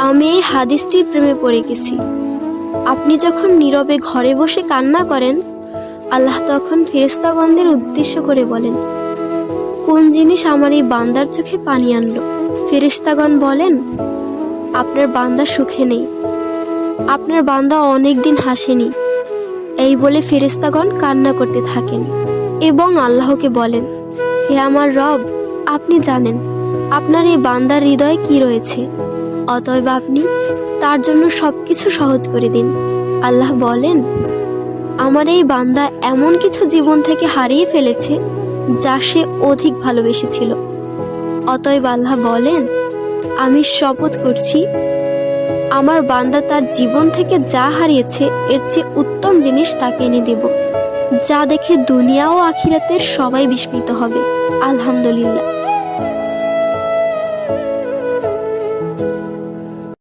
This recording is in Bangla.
আমি এই হাদিসটির প্রেমে পড়ে গেছি। আপনি যখন নীরবে ঘরে বসে কান্না করেন, আল্লাহ তখন ফেরেশতাগণদের উদ্দেশ্য করে বলেন, কোন জিনিস আমার এই বান্দার চোখে পানি আনলো? ফেরেশতাগণ বলেন, আপনার বান্দা সুখে নেই, আপনার বান্দা অনেকদিন হাসেনি। এই বলে ফেরেশতাগণ কান্না করতে থাকেন এবং আল্লাহকে বলেন, হে আমার রব, আপনি জানেন আপনার এই বান্দার হৃদয়ে কি রয়েছে, অতএব আপনি তার জন্য সবকিছু সহজ করে দিন। আল্লাহ বলেন, আমার এই বান্দা এমন কিছু জীবন থেকে হারিয়ে ফেলেছে যা সে অধিক ভালোবেসেছিল। অতএব আল্লাহ বলেন, আমি শপথ করছি, আমার বান্দা তার জীবন থেকে যা হারিয়েছে এর চেয়ে উত্তম জিনিস তাকে এনে দেব, যা দেখে দুনিয়া ও আখিরাতের সবাই বিস্মিত হবে। আলহামদুলিল্লাহ।